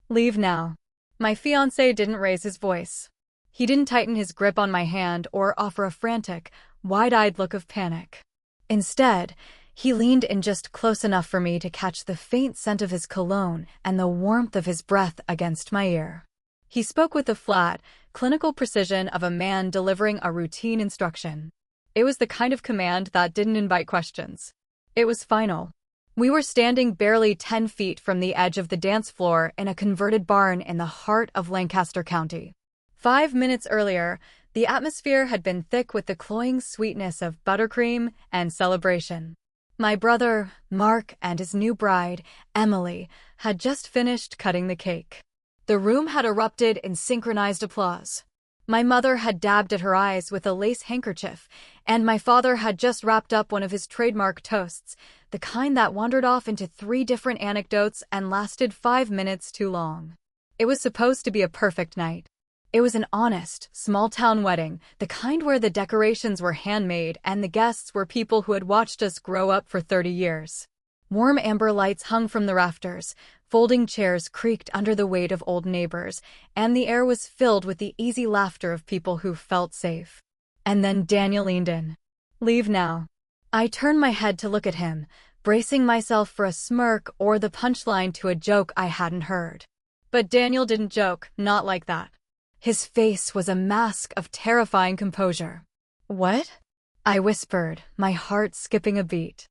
Leave now. My fiancé didn't raise his voice. He didn't tighten his grip on my hand or offer a frantic, wide-eyed look of panic. Instead, he leaned in just close enough for me to catch the faint scent of his cologne and the warmth of his breath against my ear. He spoke with the flat, clinical precision of a man delivering a routine instruction. It was the kind of command that didn't invite questions. It was final. We were standing barely 10 feet from the edge of the dance floor in a converted barn in the heart of Lancaster County. 5 minutes earlier, the atmosphere had been thick with the cloying sweetness of buttercream and celebration. My brother, Mark, and his new bride, Emily, had just finished cutting the cake. The room had erupted in synchronized applause. My mother had dabbed at her eyes with a lace handkerchief, and my father had just wrapped up one of his trademark toasts, the kind that wandered off into 3 different anecdotes and lasted 5 minutes too long. It was supposed to be a perfect night. It was an honest, small-town wedding, the kind where the decorations were handmade and the guests were people who had watched us grow up for 30 years. Warm amber lights hung from the rafters, folding chairs creaked under the weight of old neighbors, and the air was filled with the easy laughter of people who felt safe. And then Daniel leaned in. Leave now. I turned my head to look at him, bracing myself for a smirk or the punchline to a joke I hadn't heard. But Daniel didn't joke, not like that. His face was a mask of terrifying composure. What? I whispered, my heart skipping a beat.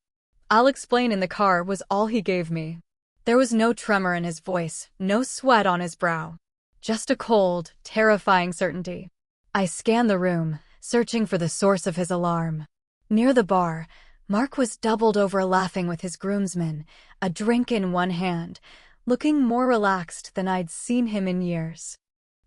I'll explain in the car was all he gave me. There was no tremor in his voice, no sweat on his brow. Just a cold, terrifying certainty. I scanned the room, searching for the source of his alarm. Near the bar, Mark was doubled over laughing with his groomsmen, a drink in one hand, looking more relaxed than I'd seen him in years.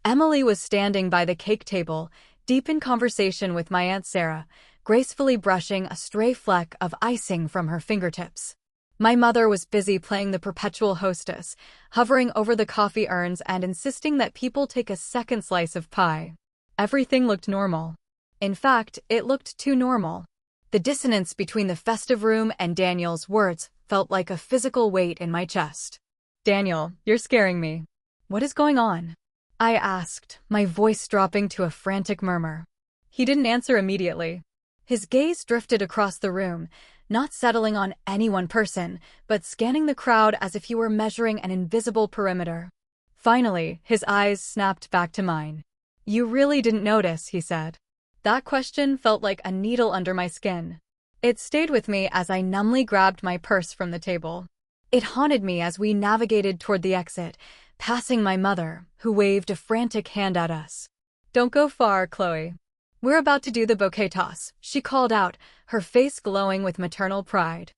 Emily was standing by the cake table, deep in conversation with my Aunt Sarah, gracefully brushing a stray fleck of icing from her fingertips. My mother was busy playing the perpetual hostess, hovering over the coffee urns and insisting that people take a second slice of pie. Everything looked normal. In fact, it looked too normal. The dissonance between the festive room and Daniel's words felt like a physical weight in my chest. Daniel, you're scaring me. What is going on? I asked, my voice dropping to a frantic murmur. He didn't answer immediately. His gaze drifted across the room, not settling on any one person, but scanning the crowd as if he were measuring an invisible perimeter. Finally, his eyes snapped back to mine. You really didn't notice, he said. That question felt like a needle under my skin. It stayed with me as I numbly grabbed my purse from the table. It haunted me as we navigated toward the exit, passing my mother, who waved a frantic hand at us. Don't go far, Chloe. We're about to do the bouquet toss, she called out, her face glowing with maternal pride.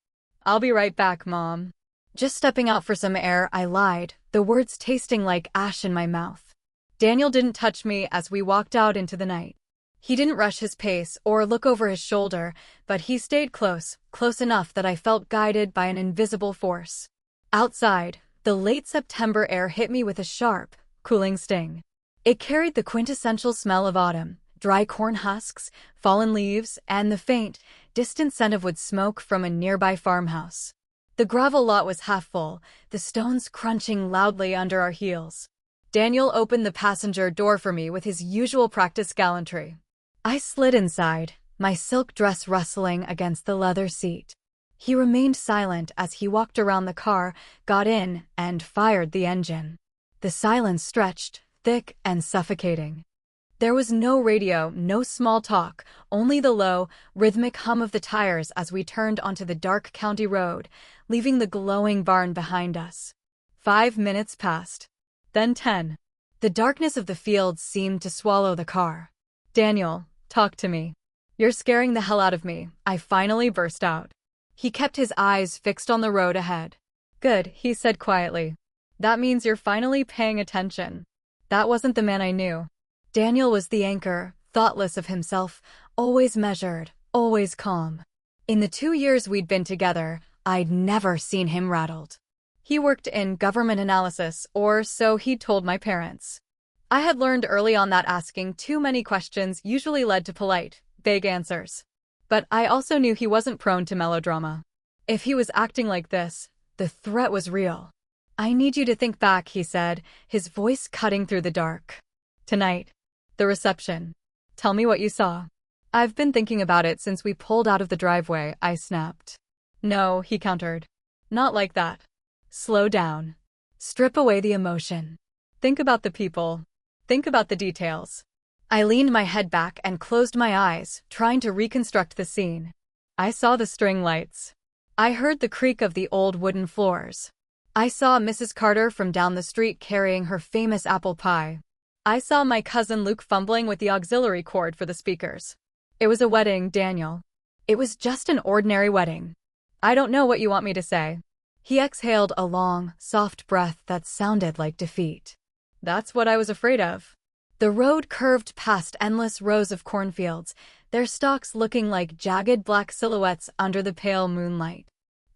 I'll be right back, Mom. Just stepping out for some air, I lied, the words tasting like ash in my mouth. Daniel didn't touch me as we walked out into the night. He didn't rush his pace or look over his shoulder, but he stayed close, close enough that I felt guided by an invisible force. Outside, the late September air hit me with a sharp, cooling sting. It carried the quintessential smell of autumn, dry corn husks, fallen leaves, and the faint, distant scent of wood smoke from a nearby farmhouse. The gravel lot was half full, the stones crunching loudly under our heels. Daniel opened the passenger door for me with his usual practice gallantry. I slid inside, my silk dress rustling against the leather seat. He remained silent as he walked around the car, got in, and fired the engine. The silence stretched, thick and suffocating. There was no radio, no small talk, only the low, rhythmic hum of the tires as we turned onto the dark county road, leaving the glowing barn behind us. 5 minutes passed. Then 10. The darkness of the fields seemed to swallow the car. Daniel, talk to me. You're scaring the hell out of me, I finally burst out. He kept his eyes fixed on the road ahead. Good, he said quietly. That means you're finally paying attention. That wasn't the man I knew. Daniel was the anchor, thoughtless of himself, always measured, always calm. In the 2 years we'd been together, I'd never seen him rattled. He worked in government analysis, or so he'd told my parents. I had learned early on that asking too many questions usually led to polite, vague answers. But I also knew he wasn't prone to melodrama. If he was acting like this, the threat was real. I need you to think back, he said, his voice cutting through the dark. Tonight. The reception. Tell me what you saw. I've been thinking about it since we pulled out of the driveway, I snapped. No, he countered. Not like that. Slow down. Strip away the emotion. Think about the people. Think about the details. I leaned my head back and closed my eyes, trying to reconstruct the scene. I saw the string lights. I heard the creak of the old wooden floors. I saw Mrs. Carter from down the street carrying her famous apple pie. I saw my cousin Luke fumbling with the auxiliary cord for the speakers. It was a wedding, Daniel. It was just an ordinary wedding. I don't know what you want me to say. He exhaled a long, soft breath that sounded like defeat. That's what I was afraid of. The road curved past endless rows of cornfields, their stalks looking like jagged black silhouettes under the pale moonlight.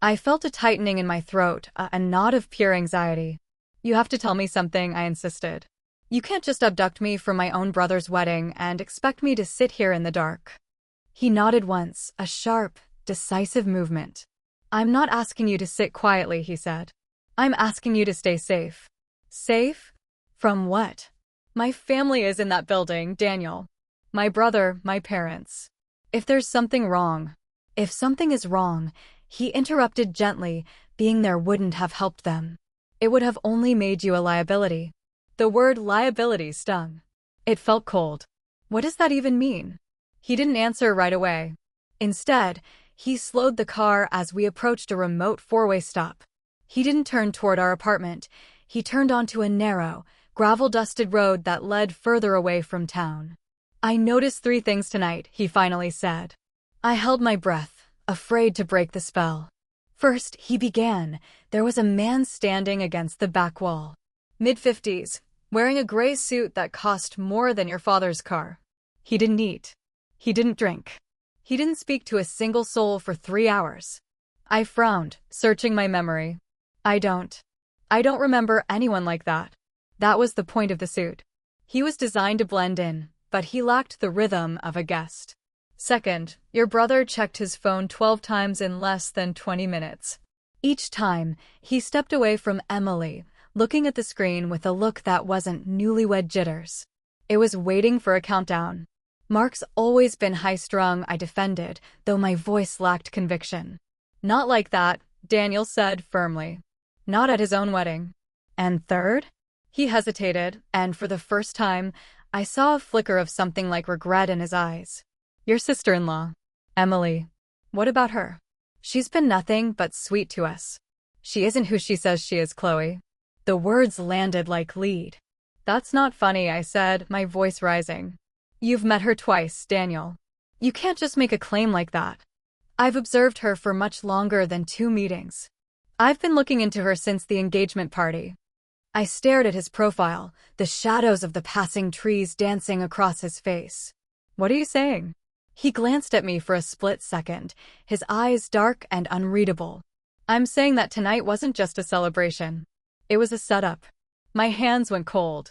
I felt a tightening in my throat, a knot of pure anxiety. You have to tell me something, I insisted. You can't just abduct me from my own brother's wedding and expect me to sit here in the dark. He nodded once, a sharp, decisive movement. I'm not asking you to sit quietly, he said. I'm asking you to stay safe. Safe? From what? My family is in that building, Daniel. My brother, my parents. If there's something wrong. If something is wrong, he interrupted gently, being there wouldn't have helped them. It would have only made you a liability. The word liability stung. It felt cold. What does that even mean? He didn't answer right away. Instead, he slowed the car as we approached a remote four-way stop. He didn't turn toward our apartment. He turned onto a narrow, gravel-dusted road that led further away from town. I noticed 3 things tonight, he finally said. I held my breath, afraid to break the spell. First, he began. There was a man standing against the back wall. Mid-50s, wearing a gray suit that cost more than your father's car. He didn't eat. He didn't drink. He didn't speak to a single soul for 3 hours. I frowned, searching my memory. I don't remember anyone like that. That was the point of the suit. He was designed to blend in, but he lacked the rhythm of a guest. Second, your brother checked his phone 12 times in less than 20 minutes. Each time, he stepped away from Emily, looking at the screen with a look that wasn't newlywed jitters. It was waiting for a countdown. Mark's always been high-strung, I defended, though my voice lacked conviction. Not like that, Daniel said firmly. Not at his own wedding. And third? He hesitated, and for the first time, I saw a flicker of something like regret in his eyes. Your sister-in-law, Emily. What about her? She's been nothing but sweet to us. She isn't who she says she is, Chloe. The words landed like lead. That's not funny, I said, my voice rising. You've met her twice, Daniel. You can't just make a claim like that. I've observed her for much longer than 2 meetings. I've been looking into her since the engagement party. I stared at his profile, the shadows of the passing trees dancing across his face. What are you saying? He glanced at me for a split second, his eyes dark and unreadable. I'm saying that tonight wasn't just a celebration. It was a setup. My hands went cold.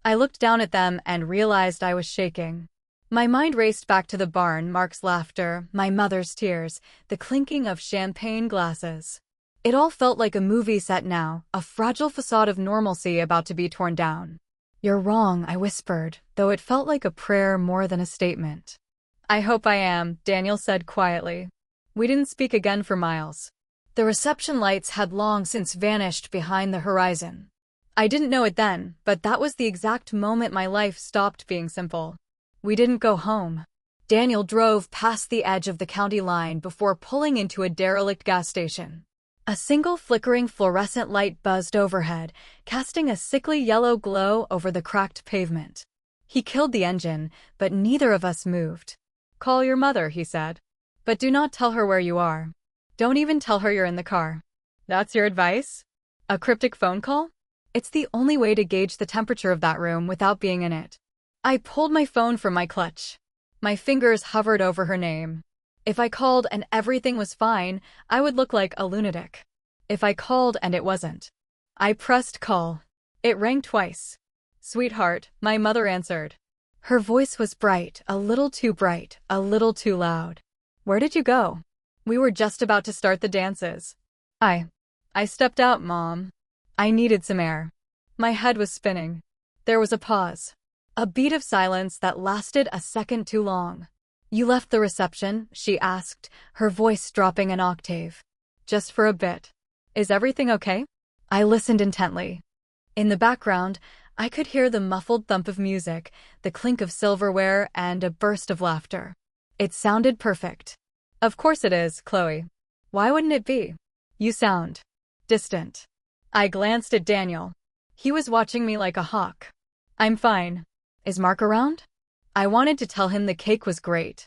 I looked down at them and realized I was shaking. My mind raced back to the barn, Mark's laughter, my mother's tears, the clinking of champagne glasses. It all felt like a movie set now, a fragile facade of normalcy about to be torn down. You're wrong, I whispered, though it felt like a prayer more than a statement. I hope I am, Daniel said quietly. We didn't speak again for miles. The reception lights had long since vanished behind the horizon. I didn't know it then, but that was the exact moment my life stopped being simple. We didn't go home. Daniel drove past the edge of the county line before pulling into a derelict gas station. A single flickering fluorescent light buzzed overhead, casting a sickly yellow glow over the cracked pavement. He killed the engine, but neither of us moved. Call your mother, he said. But do not tell her where you are. Don't even tell her you're in the car. That's your advice? A cryptic phone call? It's the only way to gauge the temperature of that room without being in it. I pulled my phone from my clutch. My fingers hovered over her name. If I called and everything was fine, I would look like a lunatic. If I called and it wasn't. I pressed call. It rang twice. Sweetheart, my mother answered. Her voice was bright, a little too bright, a little too loud. Where did you go? We were just about to start the dances. I stepped out, Mom. I needed some air. My head was spinning. There was a pause. A beat of silence that lasted a second too long. "You left the reception?" she asked, her voice dropping an octave. "Just for a bit. Is everything okay?" I listened intently. In the background, I could hear the muffled thump of music, the clink of silverware, and a burst of laughter. It sounded perfect. "Of course it is, Chloe. Why wouldn't it be? You sound distant." I glanced at Daniel. He was watching me like a hawk. "I'm fine. Is Mark around?" I wanted to tell him the cake was great.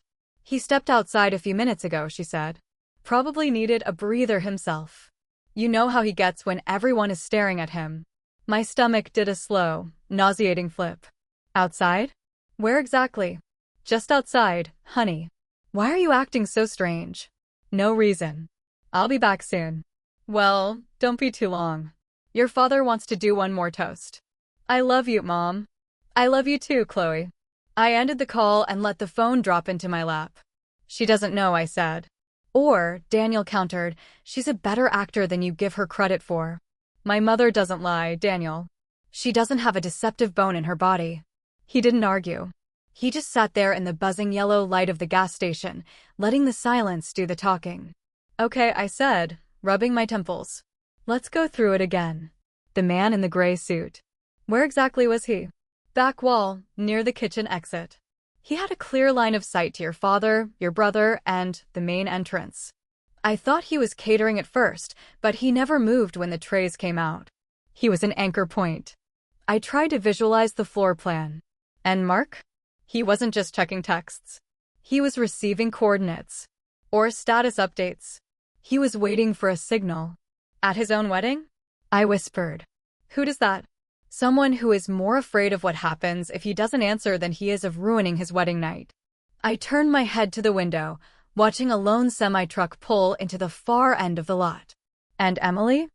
"He stepped outside a few minutes ago," she said. "Probably needed a breather himself. You know how he gets when everyone is staring at him." My stomach did a slow, nauseating flip. "Outside? Where exactly?" "Just outside, honey." "Why are you acting so strange?" "No reason. I'll be back soon." "Well, don't be too long. Your father wants to do one more toast." "I love you, Mom." "I love you too, Chloe." I ended the call and let the phone drop into my lap. "She doesn't know," I said. "Or," Daniel countered, "she's a better actor than you give her credit for." "My mother doesn't lie, Daniel. She doesn't have a deceptive bone in her body." He didn't argue. He just sat there in the buzzing yellow light of the gas station, letting the silence do the talking. "Okay," I said, rubbing my temples. "Let's go through it again." The man in the gray suit. Where exactly was he? "Back wall, near the kitchen exit." He had a clear line of sight to your father, your brother, and the main entrance. I thought he was catering at first, but he never moved when the trays came out. He was an anchor point. I tried to visualize the floor plan. And Mark? He wasn't just checking texts. He was receiving coordinates. Or status updates. He was waiting for a signal. At his own wedding? I whispered. Who does that? Someone who is more afraid of what happens if he doesn't answer than he is of ruining his wedding night. I turned my head to the window, watching a lone semi-truck pull into the far end of the lot. And Emily?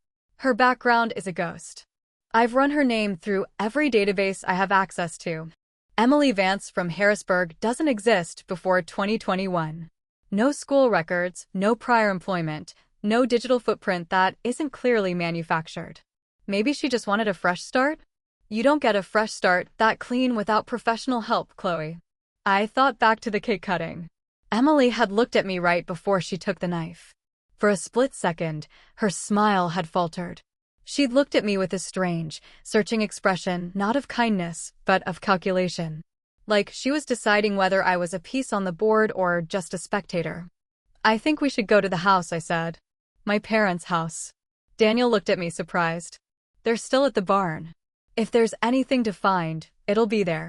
Her background is a ghost. I've run her name through every database I have access to. Emily Vance from Harrisburg doesn't exist before 2021. No school records, no prior employment, no digital footprint that isn't clearly manufactured. Maybe she just wanted a fresh start? You don't get a fresh start that clean without professional help, Chloe. I thought back to the cake cutting. Emily had looked at me right before she took the knife. For a split second, her smile had faltered. She'd looked at me with a strange, searching expression, not of kindness, but of calculation. Like she was deciding whether I was a piece on the board or just a spectator. "I think we should go to the house," I said. "My parents' house." Daniel looked at me surprised. "They're still at the barn. If there's anything to find, it'll be there.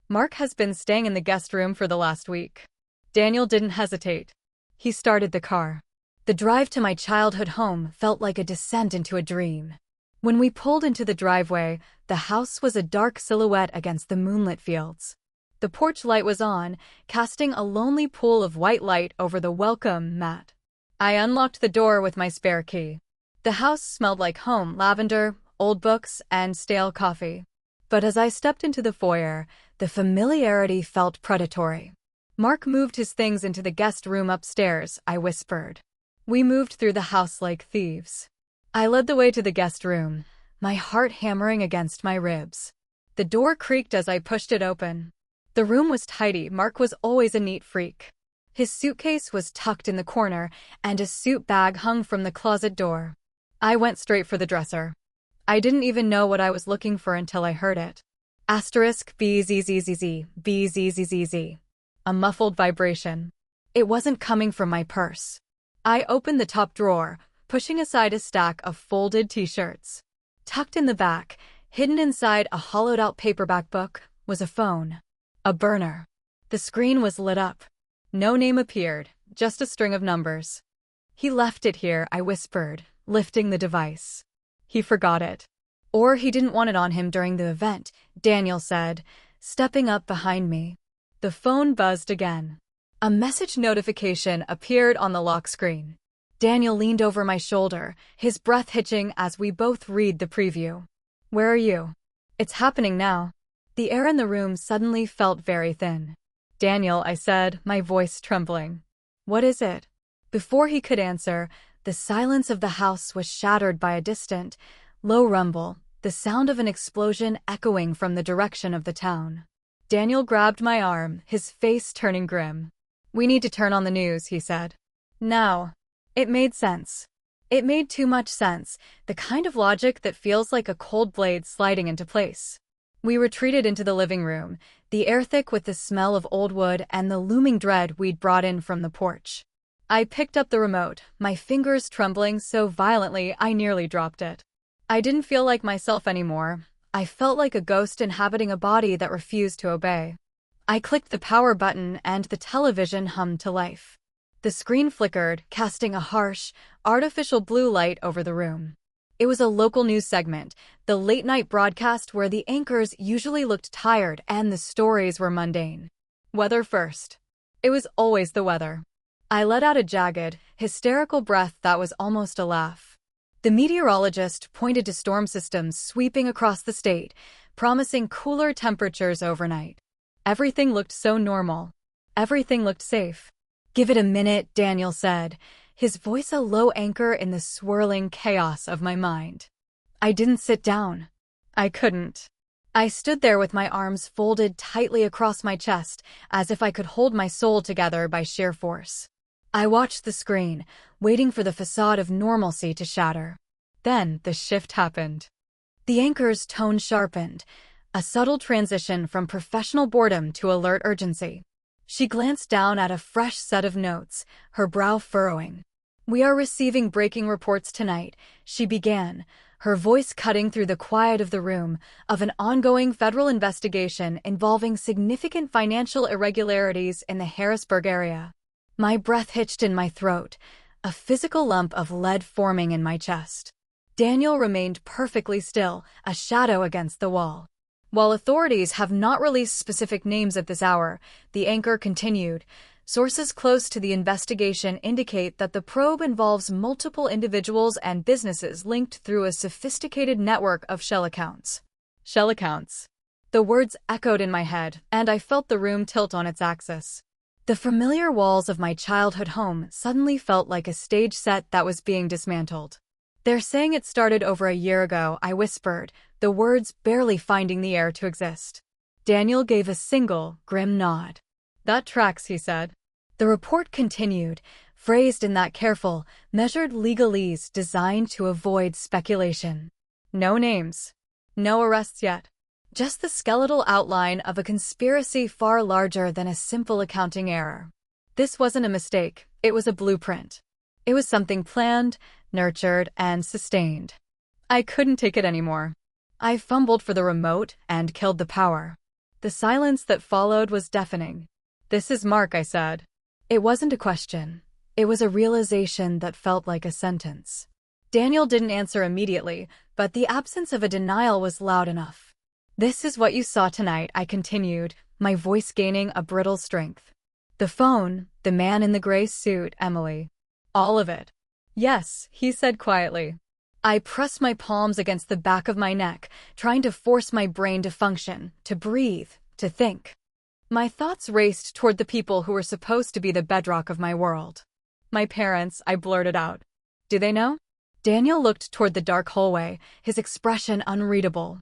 Mark has been staying in the guest room for the last week." Daniel didn't hesitate. He started the car. The drive to my childhood home felt like a descent into a dream. When we pulled into the driveway, the house was a dark silhouette against the moonlit fields. The porch light was on, casting a lonely pool of white light over the welcome mat. I unlocked the door with my spare key. The house smelled like home, lavender, old books, and stale coffee. But as I stepped into the foyer, the familiarity felt predatory. "Mark moved his things into the guest room upstairs," I whispered. We moved through the house like thieves. I led the way to the guest room, my heart hammering against my ribs. The door creaked as I pushed it open. The room was tidy. Mark was always a neat freak. His suitcase was tucked in the corner, and a suit bag hung from the closet door. I went straight for the dresser. I didn't even know what I was looking for until I heard it. *BZZZZ, BZZZZ. A muffled vibration. It wasn't coming from my purse. I opened the top drawer, pushing aside a stack of folded t-shirts. Tucked in the back, hidden inside a hollowed-out paperback book, was a phone. A burner. The screen was lit up. No name appeared, just a string of numbers. "He left it here," I whispered, lifting the device. "He forgot it. Or he didn't want it on him during the event," Daniel said, stepping up behind me. The phone buzzed again. A message notification appeared on the lock screen. Daniel leaned over my shoulder, his breath hitching as we both read the preview. "Where are you?" "It's happening now." The air in the room suddenly felt very thin. "Daniel," I said, my voice trembling. "What is it?" Before he could answer, the silence of the house was shattered by a distant, Low rumble, the sound of an explosion echoing from the direction of the town. Daniel grabbed my arm, his face turning grim. "We need to turn on the news," he said. Now. It made sense. It made too much sense, the kind of logic that feels like a cold blade sliding into place. We retreated into the living room, the air thick with the smell of old wood and the looming dread we'd brought in from the porch. I picked up the remote, my fingers trembling so violently I nearly dropped it. I didn't feel like myself anymore. I felt like a ghost inhabiting a body that refused to obey. I clicked the power button and the television hummed to life. The screen flickered, casting a harsh, artificial blue light over the room. It was a local news segment, the late-night broadcast where the anchors usually looked tired and the stories were mundane. Weather first. It was always the weather. I let out a jagged, hysterical breath that was almost a laugh. The meteorologist pointed to storm systems sweeping across the state, promising cooler temperatures overnight. Everything looked so normal. Everything looked safe. "Give it a minute," Daniel said, his voice a low anchor in the swirling chaos of my mind. I didn't sit down. I couldn't. I stood there with my arms folded tightly across my chest, as if I could hold my soul together by sheer force. I watched the screen, waiting for the facade of normalcy to shatter. Then the shift happened. The anchor's tone sharpened, a subtle transition from professional boredom to alert urgency. She glanced down at a fresh set of notes, her brow furrowing. "We are receiving breaking reports tonight," she began, her voice cutting through the quiet of the room, "of an ongoing federal investigation involving significant financial irregularities in the Harrisburg area." My breath hitched in my throat, a physical lump of lead forming in my chest. Daniel remained perfectly still, a shadow against the wall. "While authorities have not released specific names at this hour," the anchor continued, "sources close to the investigation indicate that the probe involves multiple individuals and businesses linked through a sophisticated network of shell accounts." Shell accounts. The words echoed in my head, and I felt the room tilt on its axis. The familiar walls of my childhood home suddenly felt like a stage set that was being dismantled. "They're saying it started over a year ago," I whispered, the words barely finding the air to exist. Daniel gave a single, grim nod. "That tracks," he said. The report continued, phrased in that careful, measured legalese designed to avoid speculation. No names. No arrests yet. Just the skeletal outline of a conspiracy far larger than a simple accounting error. This wasn't a mistake, it was a blueprint. It was something planned, nurtured, and sustained. I couldn't take it anymore. I fumbled for the remote and killed the power. The silence that followed was deafening. "This is Mark," I said. It wasn't a question. It was a realization that felt like a sentence. Daniel didn't answer immediately, but the absence of a denial was loud enough. "This is what you saw tonight," I continued, my voice gaining a brittle strength. "The phone, the man in the gray suit, Emily. All of it." "Yes," he said quietly. I pressed my palms against the back of my neck, trying to force my brain to function, to breathe, to think. My thoughts raced toward the people who were supposed to be the bedrock of my world. "My parents," I blurted out. "Do they know?" Daniel looked toward the dark hallway, his expression unreadable.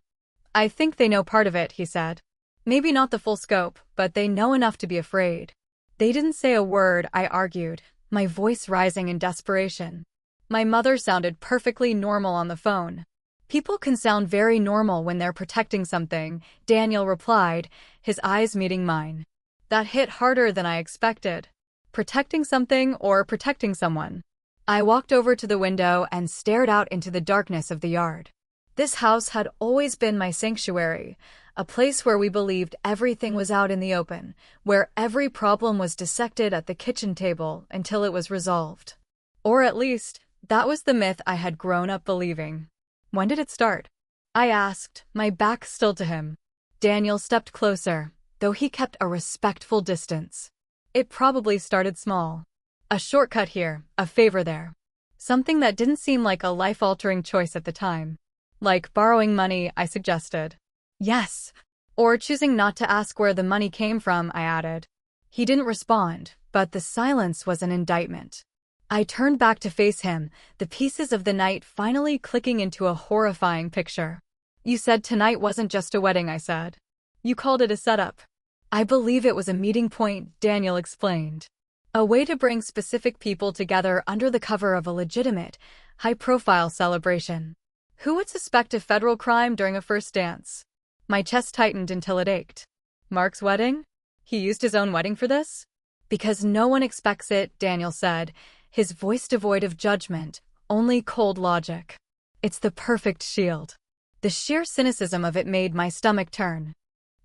"I think they know part of it," he said. "Maybe not the full scope, but they know enough to be afraid." "They didn't say a word," I argued, my voice rising in desperation. My mother sounded perfectly normal on the phone. "People can sound very normal when they're protecting something," Daniel replied, his eyes meeting mine. That hit harder than I expected. Protecting something or protecting someone? I walked over to the window and stared out into the darkness of the yard. This house had always been my sanctuary, a place where we believed everything was out in the open, where every problem was dissected at the kitchen table until it was resolved. Or at least, that was the myth I had grown up believing. "When did it start?" I asked, my back still to him. Daniel stepped closer, though he kept a respectful distance. "It probably started small. A shortcut here, a favor there. Something that didn't seem like a life-altering choice at the time. Like borrowing money," I suggested. "Yes. Or choosing not to ask where the money came from," I added. He didn't respond, but the silence was an indictment. I turned back to face him, the pieces of the night finally clicking into a horrifying picture. You said tonight wasn't just a wedding, I said. You called it a setup. I believe it was a meeting point, Daniel explained. A way to bring specific people together under the cover of a legitimate, high-profile celebration. Who would suspect a federal crime during a first dance? My chest tightened until it ached. Mark's wedding? He used his own wedding for this? Because no one expects it, Daniel said, his voice devoid of judgment, only cold logic. It's the perfect shield. The sheer cynicism of it made my stomach turn.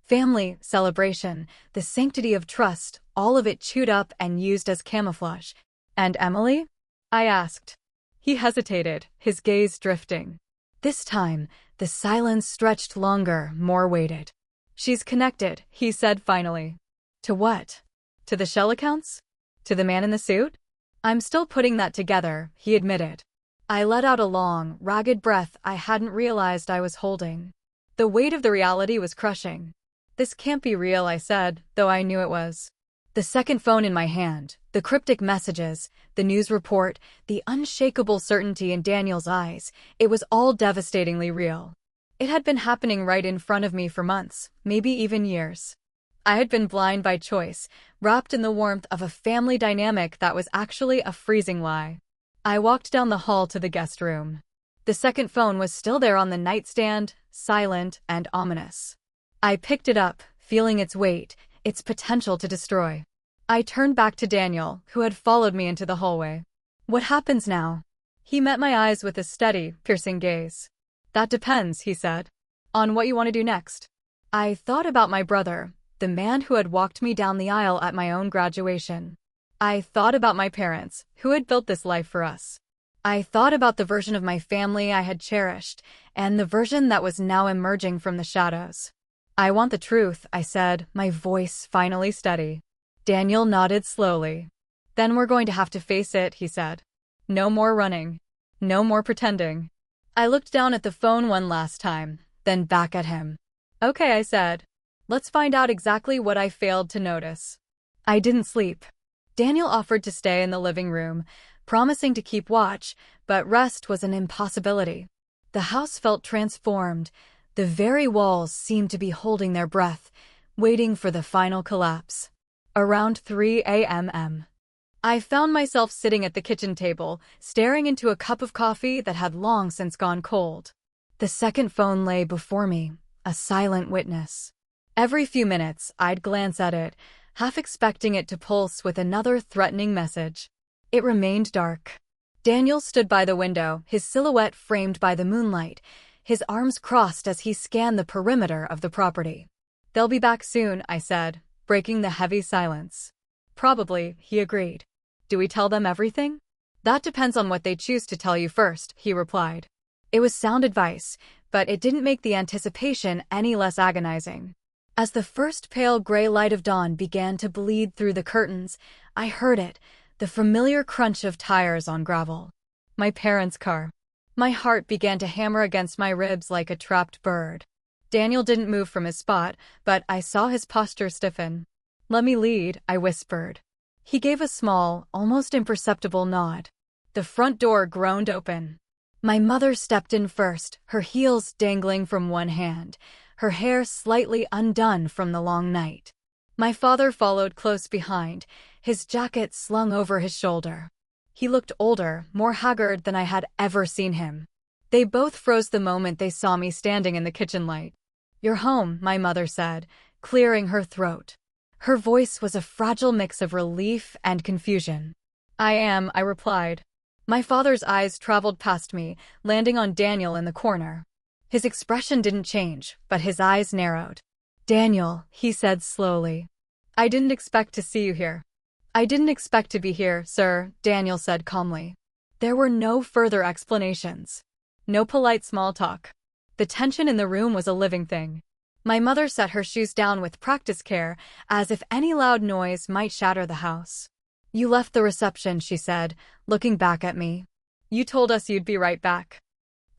Family, celebration, the sanctity of trust, all of it chewed up and used as camouflage. And Emily? I asked. He hesitated, his gaze drifting. This time, the silence stretched longer, more weighted. She's connected, he said finally. To what? To the shell accounts? To the man in the suit? I'm still putting that together, he admitted. I let out a long, ragged breath I hadn't realized I was holding. The weight of the reality was crushing. This can't be real, I said, though I knew it was. The second phone in my hand, the cryptic messages, the news report, the unshakable certainty in Daniel's eyes, it was all devastatingly real. It had been happening right in front of me for months, maybe even years. I had been blind by choice, wrapped in the warmth of a family dynamic that was actually a freezing lie. I walked down the hall to the guest room. The second phone was still there on the nightstand, silent and ominous. I picked it up, feeling its weight, its potential to destroy. I turned back to Daniel, who had followed me into the hallway. What happens now? He met my eyes with a steady, piercing gaze. That depends, he said. On what you want to do next. I thought about my brother, the man who had walked me down the aisle at my own graduation. I thought about my parents, who had built this life for us. I thought about the version of my family I had cherished, and the version that was now emerging from the shadows. I want the truth, I said, my voice finally steady. Daniel nodded slowly. Then we're going to have to face it, he said. No more running. No more pretending. I looked down at the phone one last time, then back at him. Okay, I said. Let's find out exactly what I failed to notice. I didn't sleep. Daniel offered to stay in the living room, promising to keep watch, but rest was an impossibility. The house felt transformed. The very walls seemed to be holding their breath, waiting for the final collapse. Around 3 a.m. I found myself sitting at the kitchen table, staring into a cup of coffee that had long since gone cold. The second phone lay before me, a silent witness. Every few minutes, I'd glance at it, half expecting it to pulse with another threatening message. It remained dark. Daniel stood by the window, his silhouette framed by the moonlight, his arms crossed as he scanned the perimeter of the property. They'll be back soon, I said, breaking the heavy silence. Probably, he agreed. Do we tell them everything? That depends on what they choose to tell you first, he replied. It was sound advice, but it didn't make the anticipation any less agonizing. As the first pale gray light of dawn began to bleed through the curtains, I heard it, the familiar crunch of tires on gravel. My parents' car. My heart began to hammer against my ribs like a trapped bird. Daniel didn't move from his spot, but I saw his posture stiffen. Let me lead, I whispered. He gave a small, almost imperceptible nod. The front door groaned open. My mother stepped in first, her heels dangling from one hand, her hair slightly undone from the long night. My father followed close behind, his jacket slung over his shoulder. He looked older, more haggard than I had ever seen him. They both froze the moment they saw me standing in the kitchen light. You're home, my mother said, clearing her throat. Her voice was a fragile mix of relief and confusion. I am, I replied. My father's eyes traveled past me, landing on Daniel in the corner. His expression didn't change, but his eyes narrowed. Daniel, he said slowly. I didn't expect to see you here. I didn't expect to be here, sir, Daniel said calmly. There were no further explanations. No polite small talk. The tension in the room was a living thing. My mother set her shoes down with practiced care, as if any loud noise might shatter the house. You left the reception, she said, looking back at me. You told us you'd be right back.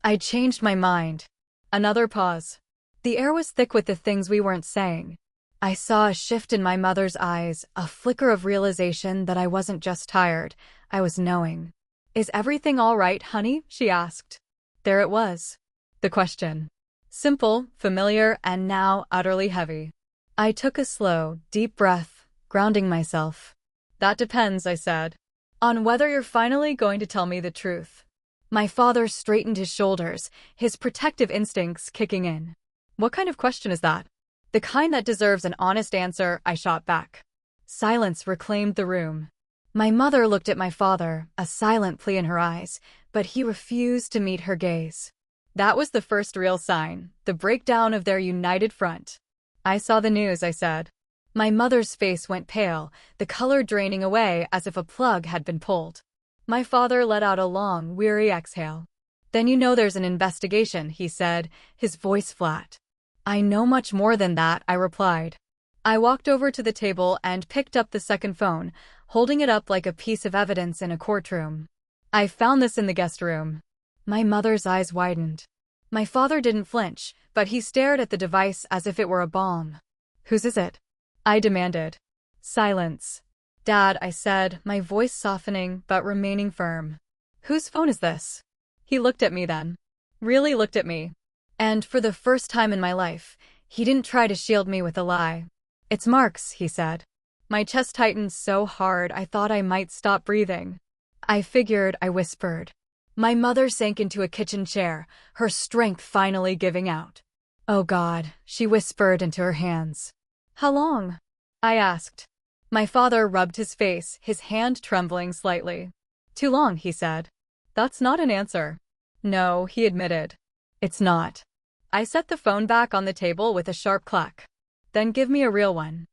I'd changed my mind. Another pause. The air was thick with the things we weren't saying. I saw a shift in my mother's eyes, a flicker of realization that I wasn't just tired, I was knowing. "Is everything all right, honey?" she asked. There it was. The question. Simple, familiar, and now utterly heavy. I took a slow, deep breath, grounding myself. "That depends," I said, "on whether you're finally going to tell me the truth." My father straightened his shoulders, his protective instincts kicking in. "What kind of question is that?" "The kind that deserves an honest answer," I shot back. Silence reclaimed the room. My mother looked at my father, a silent plea in her eyes, but he refused to meet her gaze. That was the first real sign, the breakdown of their united front. "I saw the news," I said. My mother's face went pale, the color draining away as if a plug had been pulled. My father let out a long, weary exhale. "Then you know there's an investigation," he said, his voice flat. "I know much more than that," I replied. I walked over to the table and picked up the second phone, holding it up like a piece of evidence in a courtroom. "I found this in the guest room." My mother's eyes widened. My father didn't flinch, but he stared at the device as if it were a bomb. "Whose is it?" I demanded. Silence. "Dad," I said, my voice softening but remaining firm. "Whose phone is this?" He looked at me then. Really looked at me. And for the first time in my life, he didn't try to shield me with a lie. "It's Mark's," he said. My chest tightened so hard I thought I might stop breathing. "I figured," I whispered. My mother sank into a kitchen chair, her strength finally giving out. "Oh God," she whispered into her hands. "How long?" I asked. My father rubbed his face, his hand trembling slightly. "Too long," he said. "That's not an answer." "No," he admitted. "It's not." I set the phone back on the table with a sharp clack. "Then give me a real one."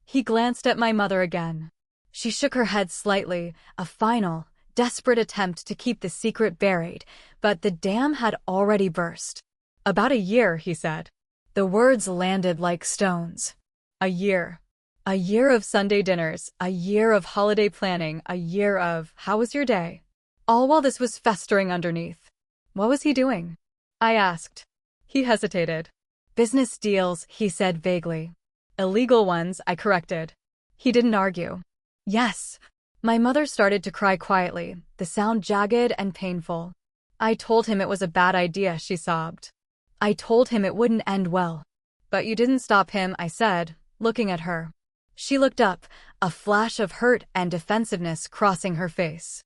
He glanced at my mother again. She shook her head slightly, a final, desperate attempt to keep the secret buried, but the dam had already burst. "About a year," he said. The words landed like stones. A year. A year of Sunday dinners, a year of holiday planning, a year of, "How was your day?" All while this was festering underneath. What was he doing? I asked. He hesitated. "Business deals," he said vaguely. "Illegal ones," I corrected. He didn't argue. "Yes." My mother started to cry quietly, the sound jagged and painful. "I told him it was a bad idea," she sobbed. "I told him it wouldn't end well." "But you didn't stop him," I said, looking at her. She looked up, a flash of hurt and defensiveness crossing her face.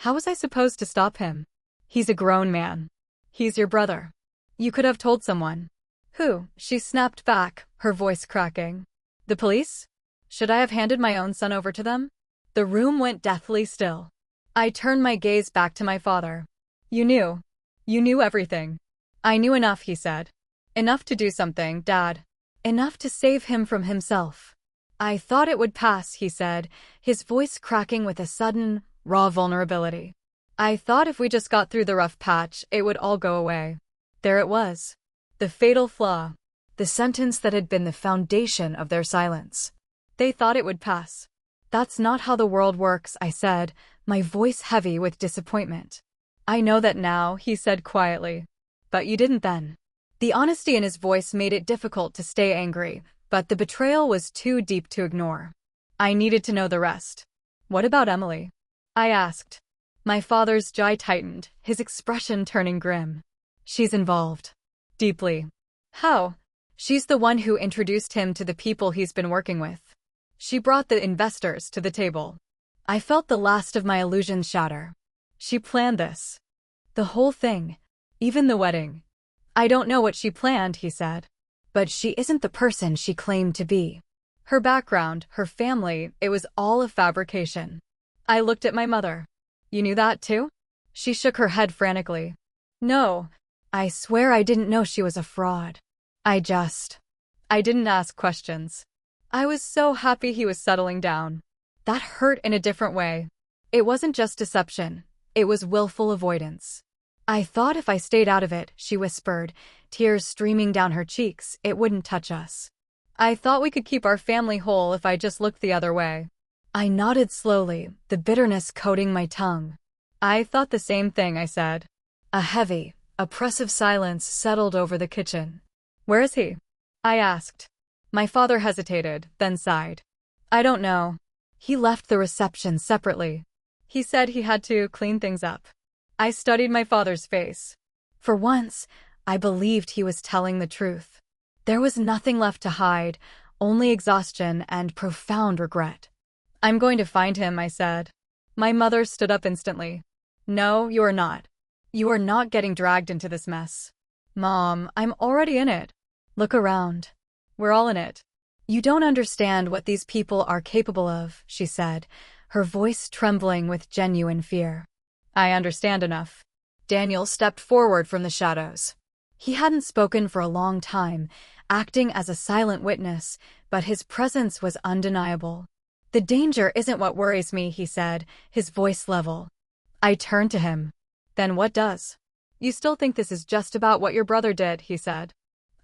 "How was I supposed to stop him? He's a grown man. He's your brother. You could have told someone." "Who?" She snapped back, her voice cracking. "The police? Should I have handed my own son over to them?" The room went deathly still. I turned my gaze back to my father. "You knew. You knew everything." "I knew enough," he said. "Enough to do something, Dad. Enough to save him from himself." "I thought it would pass," he said, his voice cracking with a sudden, raw vulnerability. "I thought if we just got through the rough patch, it would all go away." There it was. The fatal flaw. The sentence that had been the foundation of their silence. They thought it would pass. "That's not how the world works," I said, my voice heavy with disappointment. "I know that now," he said quietly. "But you didn't then." The honesty in his voice made it difficult to stay angry, but the betrayal was too deep to ignore. I needed to know the rest. "What about Emily?" I asked. My father's jaw tightened, his expression turning grim. "She's involved. Deeply." "How?" "She's the one who introduced him to the people he's been working with. She brought the investors to the table." I felt the last of my illusions shatter. "She planned this. The whole thing. Even the wedding." "I don't know what she planned," he said. "But she isn't the person she claimed to be. Her background, her family, it was all a fabrication." I looked at my mother. "You knew that too?" She shook her head frantically. "No. I swear I didn't know she was a fraud. I didn't ask questions." I was so happy he was settling down. That hurt in a different way. It wasn't just deception. It was willful avoidance. "I thought if I stayed out of it," she whispered, tears streaming down her cheeks, "it wouldn't touch us. I thought we could keep our family whole if I just looked the other way." I nodded slowly, the bitterness coating my tongue. "I thought the same thing," I said. A heavy, oppressive silence settled over the kitchen. "Where is he?" I asked. My father hesitated, then sighed. I don't know. He left the reception separately. He said he had to clean things up. I studied my father's face. For once, I believed he was telling the truth. There was nothing left to hide, only exhaustion and profound regret. I'm going to find him, I said. My mother stood up instantly. No, you are not. You are not getting dragged into this mess. Mom, I'm already in it. Look around. We're all in it. You don't understand what these people are capable of, she said, her voice trembling with genuine fear. I understand enough. Daniel stepped forward from the shadows. He hadn't spoken for a long time, acting as a silent witness, but his presence was undeniable. The danger isn't what worries me, he said, his voice level. I turned to him. Then what does? You still think this is just about what your brother did, he said.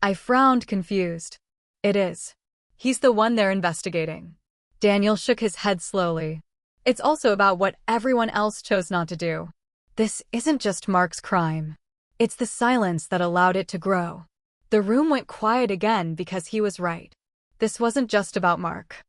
I frowned, confused. It is. He's the one they're investigating. Daniel shook his head slowly. It's also about what everyone else chose not to do. This isn't just Mark's crime. It's the silence that allowed it to grow. The room went quiet again because he was right. This wasn't just about Mark.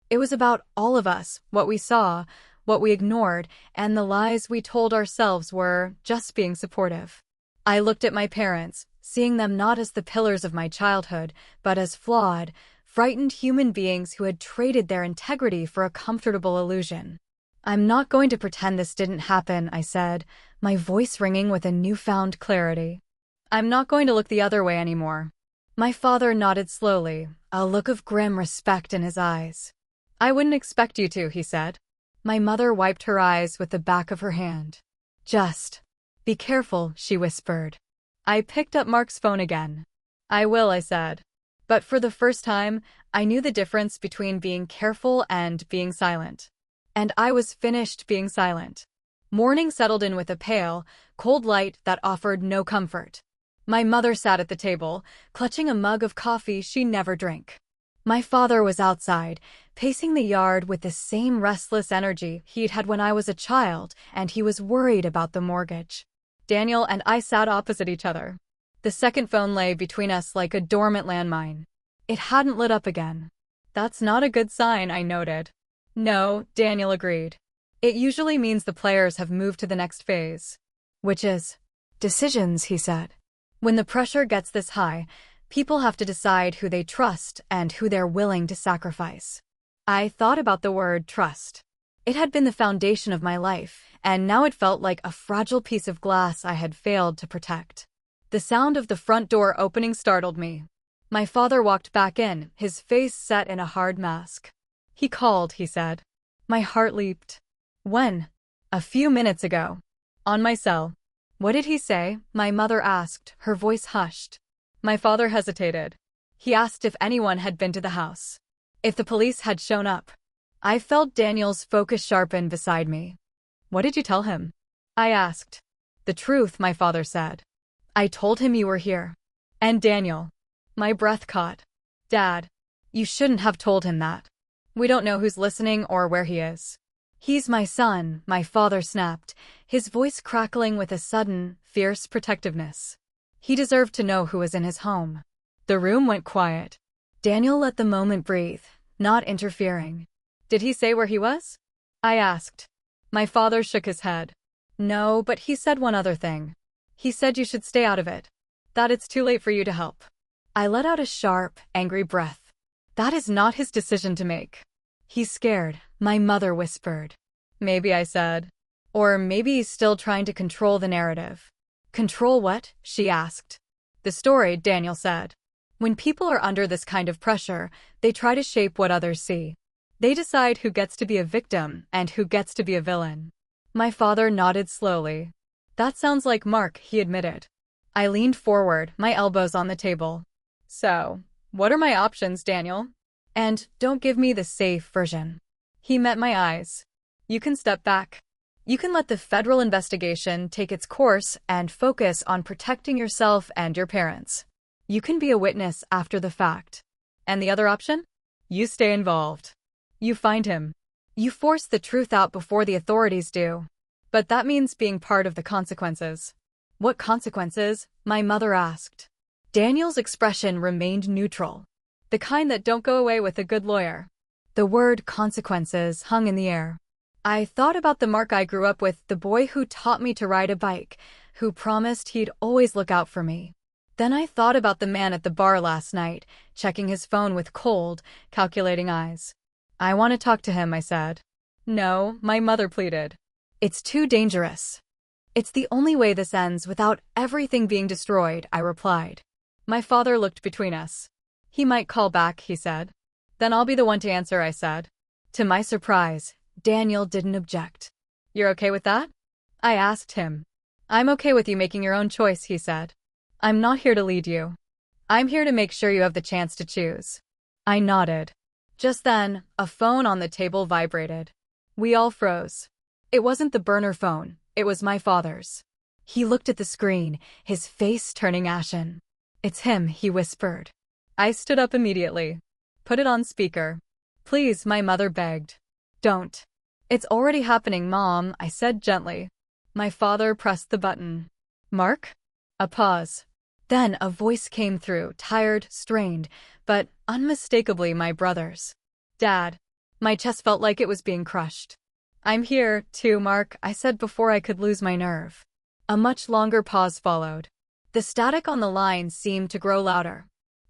It was about all of us, what we saw, what we ignored, and the lies we told ourselves were just being supportive. I looked at my parents, seeing them not as the pillars of my childhood, but as flawed, frightened human beings who had traded their integrity for a comfortable illusion. I'm not going to pretend this didn't happen, I said, my voice ringing with a newfound clarity. I'm not going to look the other way anymore. My father nodded slowly, a look of grim respect in his eyes. I wouldn't expect you to, he said. My mother wiped her eyes with the back of her hand. Just be careful, she whispered. I picked up Mark's phone again. I will, I said. But for the first time, I knew the difference between being careful and being silent. And I was finished being silent. Morning settled in with a pale, cold light that offered no comfort. My mother sat at the table, clutching a mug of coffee she never drank. My father was outside, pacing the yard with the same restless energy he'd had when I was a child, and he was worried about the mortgage. Daniel and I sat opposite each other. The second phone lay between us like a dormant landmine. It hadn't lit up again. That's not a good sign, I noted. No, Daniel agreed. It usually means the players have moved to the next phase. Which is decisions, he said. When the pressure gets this high, people have to decide who they trust and who they're willing to sacrifice. I thought about the word trust. It had been the foundation of my life, and now it felt like a fragile piece of glass I had failed to protect. The sound of the front door opening startled me. My father walked back in, his face set in a hard mask. He called, he said. My heart leaped. When? A few minutes ago. On my cell. What did he say? My mother asked, her voice hushed. My father hesitated. He asked if anyone had been to the house. If the police had shown up. I felt Daniel's focus sharpen beside me. What did you tell him? I asked. The truth, my father said. I told him you were here. And Daniel. My breath caught. Dad, you shouldn't have told him that. We don't know who's listening or where he is. He's my son, my father snapped, his voice crackling with a sudden, fierce protectiveness. He deserved to know who was in his home. The room went quiet. Daniel let the moment breathe, not interfering. Did he say where he was? I asked. My father shook his head. No, but he said one other thing. He said you should stay out of it. That it's too late for you to help. I let out a sharp, angry breath. That is not his decision to make. He's scared, my mother whispered. Maybe, I said. Or maybe he's still trying to control the narrative. Control what? She asked. The story, Daniel said. When people are under this kind of pressure, they try to shape what others see. They decide who gets to be a victim and who gets to be a villain. My father nodded slowly. That sounds like Mark, he admitted. I leaned forward, my elbows on the table. So, what are my options, Daniel? And don't give me the safe version. He met my eyes. You can step back. You can let the federal investigation take its course and focus on protecting yourself and your parents. You can be a witness after the fact. And the other option? You stay involved. You find him. You force the truth out before the authorities do. But that means being part of the consequences. What consequences? My mother asked. Daniel's expression remained neutral. The kind that don't go away with a good lawyer. The word consequences hung in the air. I thought about the Mark I grew up with, the boy who taught me to ride a bike, who promised he'd always look out for me. Then I thought about the man at the bar last night, checking his phone with cold, calculating eyes. I want to talk to him, I said. No, my mother pleaded. It's too dangerous. It's the only way this ends without everything being destroyed, I replied. My father looked between us. He might call back, he said. Then I'll be the one to answer, I said. To my surprise, Daniel didn't object. You're okay with that? I asked him. I'm okay with you making your own choice, he said. I'm not here to lead you. I'm here to make sure you have the chance to choose. I nodded. Just then, a phone on the table vibrated. We all froze. It wasn't the burner phone, it was my father's. He looked at the screen, his face turning ashen. It's him, he whispered. I stood up immediately. Put it on speaker. Please, my mother begged. Don't. It's already happening, Mom, I said gently. My father pressed the button. Mark? A pause. Then a voice came through, tired, strained, but unmistakably my brother's. Dad. My chest felt like it was being crushed. I'm here, too, Mark, I said before I could lose my nerve. A much longer pause followed. The static on the line seemed to grow louder.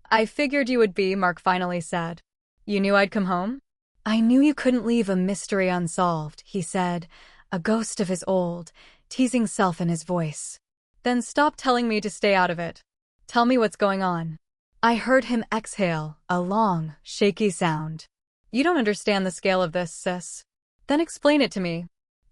I figured you would be, Mark finally said. You knew I'd come home? I knew you couldn't leave a mystery unsolved, he said, a ghost of his old, teasing self in his voice. Then stop telling me to stay out of it. Tell me what's going on. I heard him exhale, a long, shaky sound. You don't understand the scale of this, sis. Then explain it to me.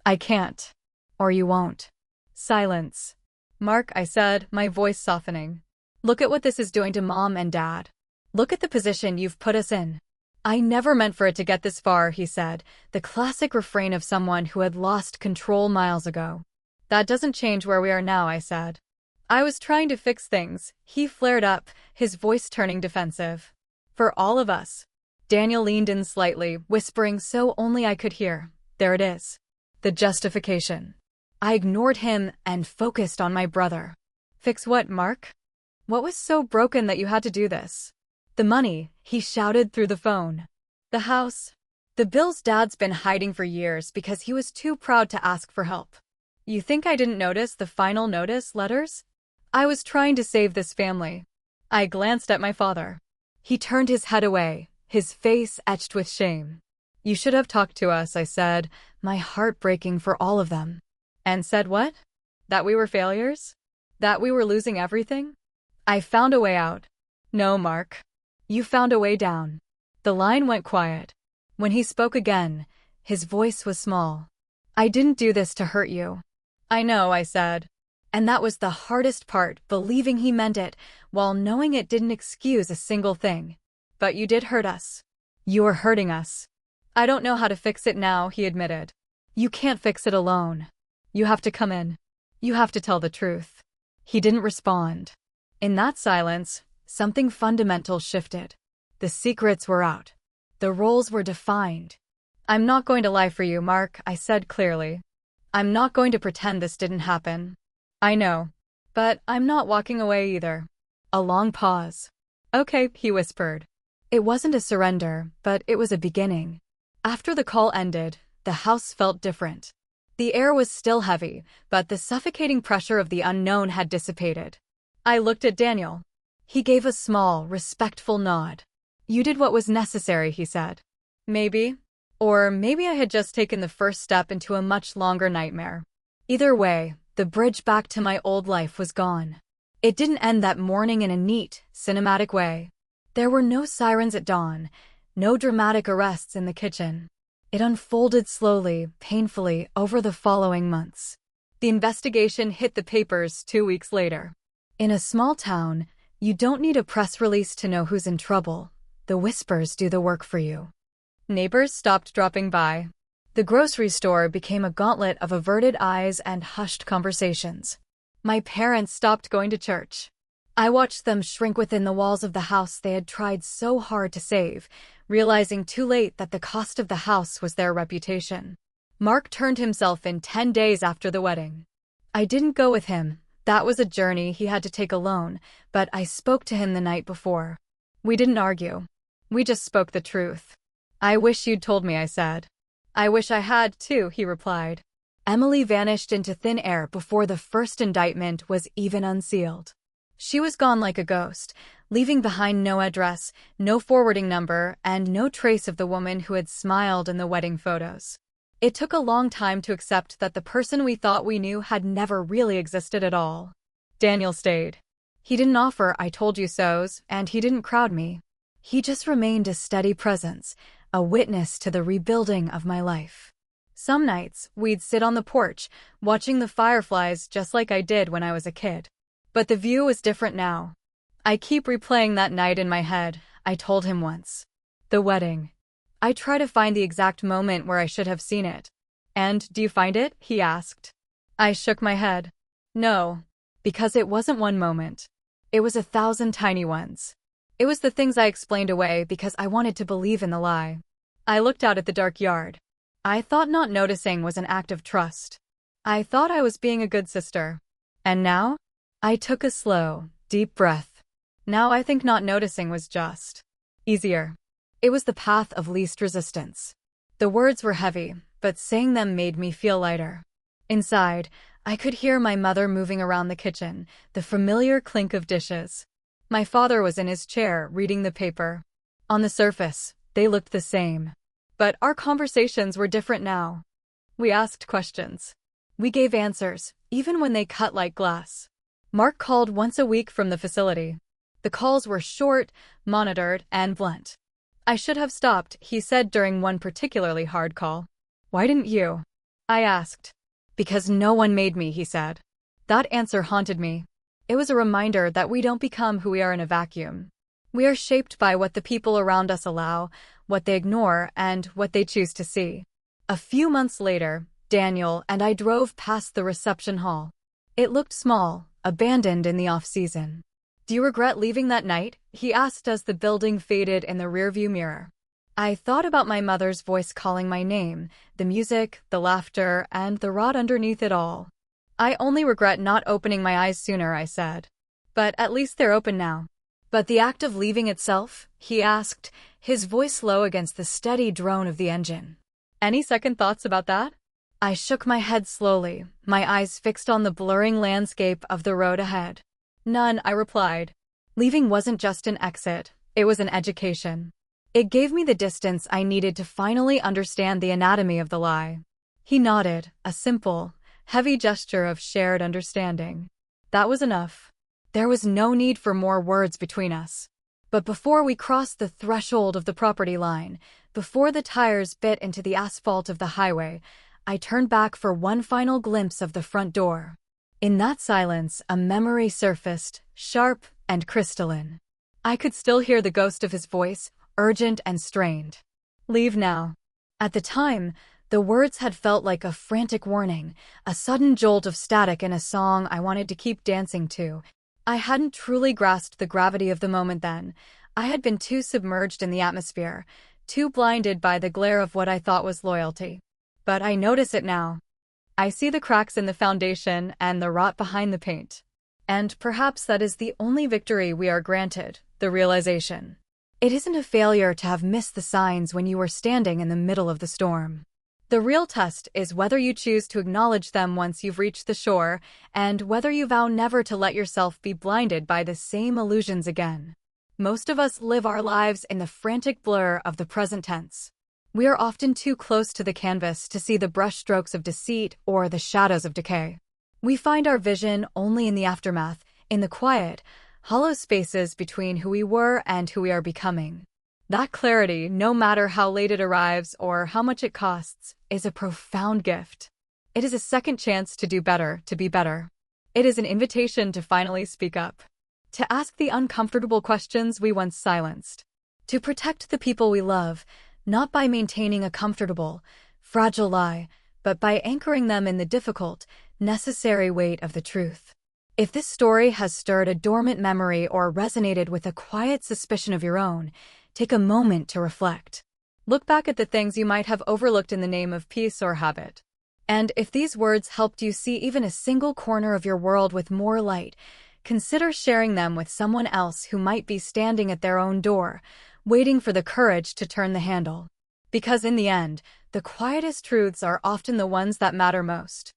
I can't. Or you won't. Silence. Mark, I said, my voice softening. Look at what this is doing to Mom and Dad. Look at the position you've put us in. I never meant for it to get this far, he said, the classic refrain of someone who had lost control miles ago. That doesn't change where we are now, I said. I was trying to fix things, he flared up, his voice turning defensive. For all of us. Daniel leaned in slightly, whispering so only I could hear. There it is. The justification. I ignored him and focused on my brother. Fix what, Mark? What was so broken that you had to do this? The money, he shouted through the phone. The house. The bills Dad's been hiding for years because he was too proud to ask for help. You think I didn't notice the final notice letters? I was trying to save this family. I glanced at my father. He turned his head away, his face etched with shame. You should have talked to us, I said, my heart breaking for all of them. And said what? That we were failures? That we were losing everything? I found a way out. No, Mark. You found a way down. The line went quiet. When he spoke again, his voice was small. I didn't do this to hurt you. I know, I said. And that was the hardest part, believing he meant it, while knowing it didn't excuse a single thing. But you did hurt us. You were hurting us. I don't know how to fix it now, he admitted. You can't fix it alone. You have to come in. You have to tell the truth. He didn't respond. In that silence, something fundamental shifted. The secrets were out. The roles were defined. I'm not going to lie for you, Mark, I said clearly. I'm not going to pretend this didn't happen. I know. But I'm not walking away either. A long pause. Okay, he whispered. It wasn't a surrender, but it was a beginning. After the call ended, the house felt different. The air was still heavy, but the suffocating pressure of the unknown had dissipated. I looked at Daniel. He gave a small, respectful nod. You did what was necessary, he said. Maybe. Or maybe I had just taken the first step into a much longer nightmare. Either way, the bridge back to my old life was gone. It didn't end that morning in a neat, cinematic way. There were no sirens at dawn, no dramatic arrests in the kitchen. It unfolded slowly, painfully, over the following months. The investigation hit the papers 2 weeks later. In a small town, you don't need a press release to know who's in trouble. The whispers do the work for you. Neighbors stopped dropping by. The grocery store became a gauntlet of averted eyes and hushed conversations. My parents stopped going to church. I watched them shrink within the walls of the house they had tried so hard to save, realizing too late that the cost of the house was their reputation. Mark turned himself in 10 days after the wedding. I didn't go with him. That was a journey he had to take alone, but I spoke to him the night before. We didn't argue. We just spoke the truth. I wish you'd told me, I said. I wish I had, too, he replied. Emily vanished into thin air before the first indictment was even unsealed. She was gone like a ghost, leaving behind no address, no forwarding number, and no trace of the woman who had smiled in the wedding photos. It took a long time to accept that the person we thought we knew had never really existed at all. Daniel stayed. He didn't offer "I told you so's," and he didn't crowd me. He just remained a steady presence, a witness to the rebuilding of my life. Some nights, we'd sit on the porch, watching the fireflies just like I did when I was a kid. But the view was different now. I keep replaying that night in my head, I told him once. The wedding. I try to find the exact moment where I should have seen it. And do you find it? He asked. I shook my head. No. Because it wasn't one moment. It was 1,000 tiny ones. It was the things I explained away because I wanted to believe in the lie. I looked out at the dark yard. I thought not noticing was an act of trust. I thought I was being a good sister. And now? I took a slow, deep breath. Now I think not noticing was just easier. It was the path of least resistance. The words were heavy, but saying them made me feel lighter. Inside, I could hear my mother moving around the kitchen, the familiar clink of dishes. My father was in his chair, reading the paper. On the surface, they looked the same. But our conversations were different now. We asked questions. We gave answers, even when they cut like glass. Mark called once a week from the facility. The calls were short, monitored, and blunt. I should have stopped, he said during one particularly hard call. Why didn't you? I asked. Because no one made me, he said. That answer haunted me. It was a reminder that we don't become who we are in a vacuum. We are shaped by what the people around us allow, what they ignore, and what they choose to see. A few months later, Daniel and I drove past the reception hall. It looked small, abandoned in the off-season. Do you regret leaving that night? He asked as the building faded in the rearview mirror. I thought about my mother's voice calling my name, the music, the laughter, and the rot underneath it all. I only regret not opening my eyes sooner, I said. But at least they're open now. But the act of leaving itself? He asked, his voice low against the steady drone of the engine. Any second thoughts about that? I shook my head slowly, my eyes fixed on the blurring landscape of the road ahead. None, I replied. Leaving wasn't just an exit, it was an education. It gave me the distance I needed to finally understand the anatomy of the lie. He nodded, a simple, heavy gesture of shared understanding. That was enough. There was no need for more words between us. But before we crossed the threshold of the property line, before the tires bit into the asphalt of the highway, I turned back for one final glimpse of the front door. In that silence, a memory surfaced, sharp and crystalline. I could still hear the ghost of his voice, urgent and strained. Leave now. At the time, the words had felt like a frantic warning, a sudden jolt of static in a song I wanted to keep dancing to. I hadn't truly grasped the gravity of the moment then. I had been too submerged in the atmosphere, too blinded by the glare of what I thought was loyalty. But I notice it now. I see the cracks in the foundation and the rot behind the paint. And perhaps that is the only victory we are granted, the realization. It isn't a failure to have missed the signs when you were standing in the middle of the storm. The real test is whether you choose to acknowledge them once you've reached the shore, and whether you vow never to let yourself be blinded by the same illusions again. Most of us live our lives in the frantic blur of the present tense. We are often too close to the canvas to see the brushstrokes of deceit or the shadows of decay. We find our vision only in the aftermath, in the quiet, hollow spaces between who we were and who we are becoming. That clarity, no matter how late it arrives or how much it costs, is a profound gift. It is a second chance to do better, to be better. It is an invitation to finally speak up. To ask the uncomfortable questions we once silenced. To protect the people we love, not by maintaining a comfortable, fragile lie, but by anchoring them in the difficult, necessary weight of the truth. If this story has stirred a dormant memory or resonated with a quiet suspicion of your own, take a moment to reflect. Look back at the things you might have overlooked in the name of peace or habit. And if these words helped you see even a single corner of your world with more light, consider sharing them with someone else who might be standing at their own door, waiting for the courage to turn the handle. Because in the end, the quietest truths are often the ones that matter most.